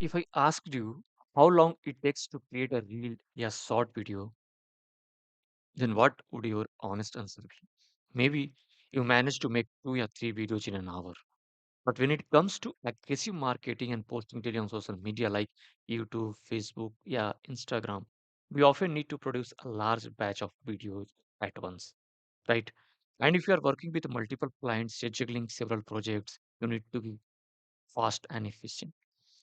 if I asked you how long it takes to create a reel, a short video, then what would your honest answer be? Maybe you manage to make 2 or 3 videos in an hour. But when it comes to aggressive marketing and posting daily on social media like YouTube, Facebook, yeah, Instagram, we often need to produce a large batch of videos at once, right? And if you are working with multiple clients, you're juggling several projects, you need to be fast and efficient.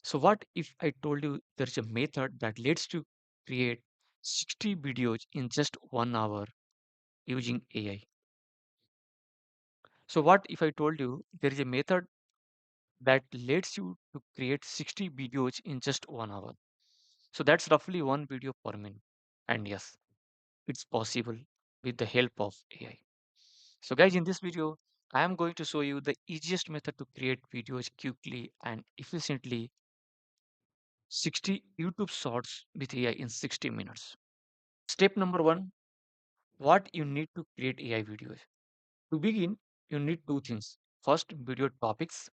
So, what if I told you there's a method that lets you create 60 videos in just 1 hour using AI? So, what if I told you there is a method that lets you to create 60 videos in just 1 hour? So, that's roughly one video per minute. And yes, it's possible with the help of AI. So, guys, in this video, I am going to show you the easiest method to create videos quickly and efficiently 60 YouTube shorts with AI in 60 minutes. Step number one, what you need to create AI videos. To begin, you need two things. First, video topics,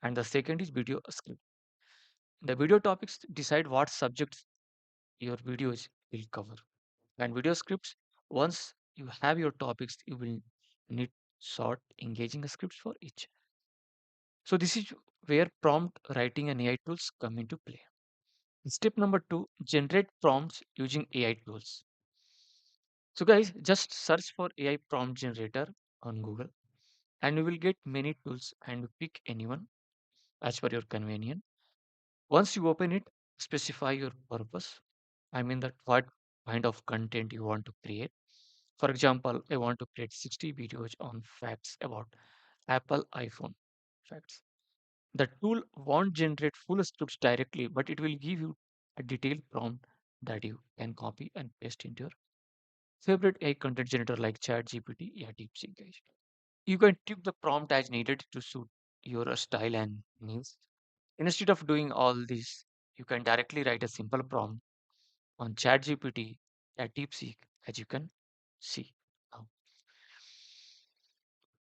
and the second is video script. The video topics decide what subjects your videos will cover. And video scripts, once you have your topics, you will need short, engaging scripts for each. So, this is where prompt writing and AI tools come into play. Step number two, generate prompts using AI tools. So, guys, just search for AI prompt generator on Google and you will get many tools and you pick anyone as per your convenience. Once you open it, specify your purpose. I mean that what kind of content you want to create. For example, I want to create 60 videos on facts about Apple iPhone facts. The tool won't generate full scripts directly, but it will give you a detailed prompt that you can copy and paste into your favorite AI content generator like ChatGPT or DeepSeek, guys. You can tweak the prompt as needed to suit your style and needs. Instead of doing all this, you can directly write a simple prompt on ChatGPT at DeepSeek, as you can see now.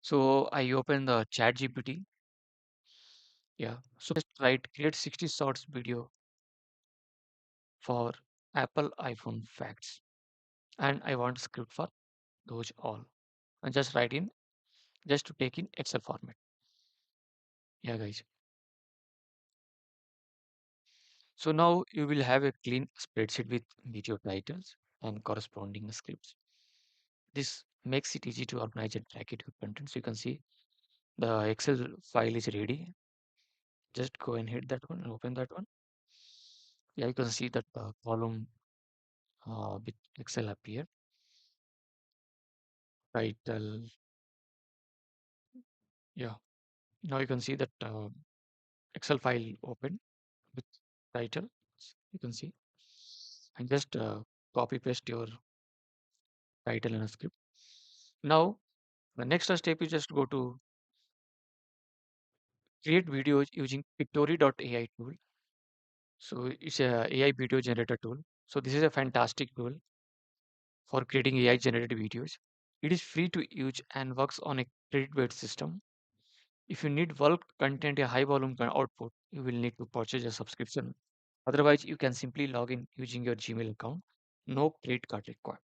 So I open the ChatGPT. Yeah. So just write create 60 shorts video for Apple iPhone facts. And I want script for those all. And just write in just to take in Excel format. Yeah, guys. So now you will have a clean spreadsheet with video titles and corresponding scripts. This makes it easy to organize and track it your content. So you can see the Excel file is ready. Just go and hit that one and open that one. Yeah, you can see that column with Excel appear. Title. Yeah. Now you can see that Excel file open with title. You can see and just copy paste your title and a script. Now the next step is just go to create videos using Pictory.ai tool. So it's a AI video generator tool. So this is a fantastic tool for creating AI generated videos. It is free to use and works on a credit-based system. If you need bulk content, a high volume output, you will need to purchase a subscription. Otherwise, you can simply log in using your Gmail account. No credit card required.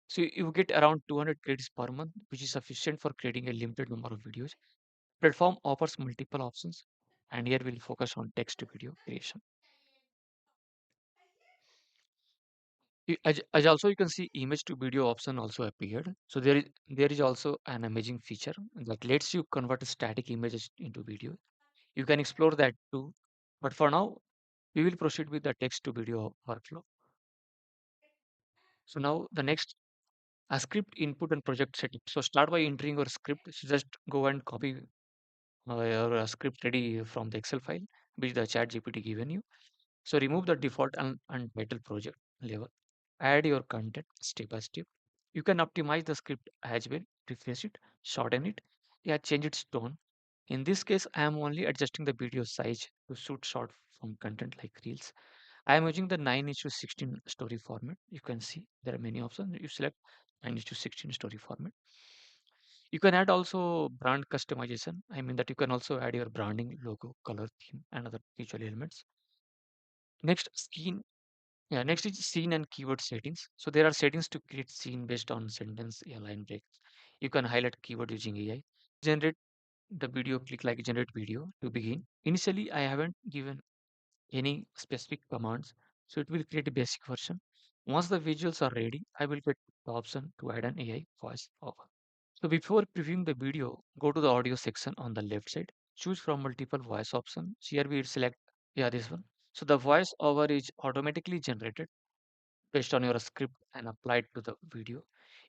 So you get around 200 credits per month, which is sufficient for creating a limited number of videos. Platform offers multiple options, and here we'll focus on text to video creation. As also you can see image to video option also appeared. So there is also an amazing feature that lets you convert static images into video. You can explore that too. But for now, we will proceed with the text to video workflow. So now the next a script input and project setup. So start by entering your script. So just go and copy your script ready from the Excel file which the chat GPT given you. So remove the default untitled project level. Add your content step by step. You can optimize the script as well, refresh it, shorten it, yeah, change its tone. In this case, I am only adjusting the video size to suit short form content like reels. I am using the 9:16 story format. You can see there are many options. You select 9:16 story format. You can add also brand customization. I mean that you can also add your branding, logo, color, theme, and other visual elements. Next, scene. Yeah, next is scene and keyword settings. So there are settings to create scene based on sentence, a line break. You can highlight keyword using AI. Generate the video, click like generate video to begin. Initially, I haven't given any specific commands, so it will create a basic version. Once the visuals are ready, I will get the option to add an AI voice over. So before previewing the video, go to the audio section on the left side. Choose from multiple voice options. Here we select, yeah, this one. So the voice over is automatically generated based on your script and applied to the video.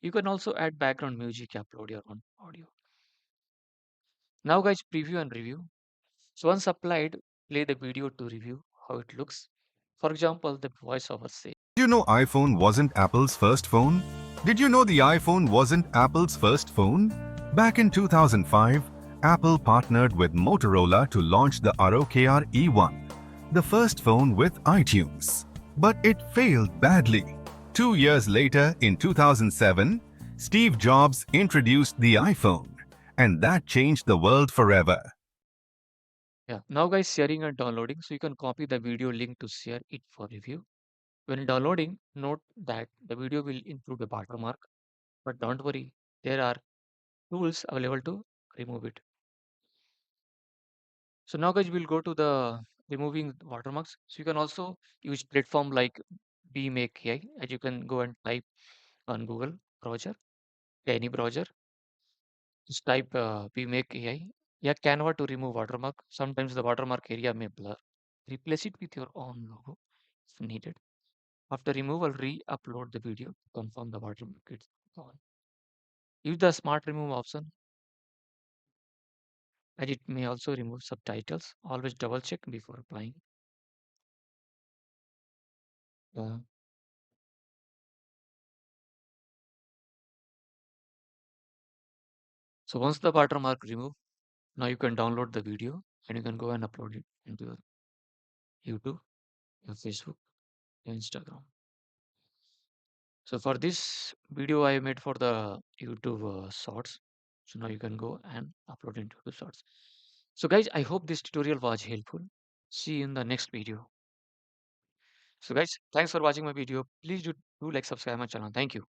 You can also add background music, upload your own audio. Now guys, preview and review. So once applied, play the video to review how it looks. For example, the voiceover say, Did you know iPhone wasn't Apple's first phone? Did you know the iPhone wasn't Apple's first phone? Back in 2005, Apple partnered with Motorola to launch the ROKR E1, the first phone with iTunes. But it failed badly. 2 years later, in 2007, Steve Jobs introduced the iPhone, and that changed the world forever. yeah. Now guys, sharing and downloading. So you can copy the video link to share it for review. When downloading, note that the video will include a watermark, but don't worry, there are tools available to remove it. So now guys, we'll go to the removing watermarks. So you can also use platform like BMake AI, as you can go and type on Google browser, any browser. Just type BMake AI. Yeah, Canva to remove watermark. Sometimes the watermark area may blur. Replace it with your own logo if needed. After removal, re-upload the video to confirm the watermark is gone. Use the smart remove option as it may also remove subtitles. Always double check before applying. Uh, so once the watermark removed, now you can download the video and you can go and upload it into your YouTube, your Facebook, your Instagram. So for this video I made for the YouTube shorts. So now you can go and upload into the shorts. So guys, I hope this tutorial was helpful. See you in the next video. So guys, thanks for watching my video. Please do like subscribe my channel. Thank you.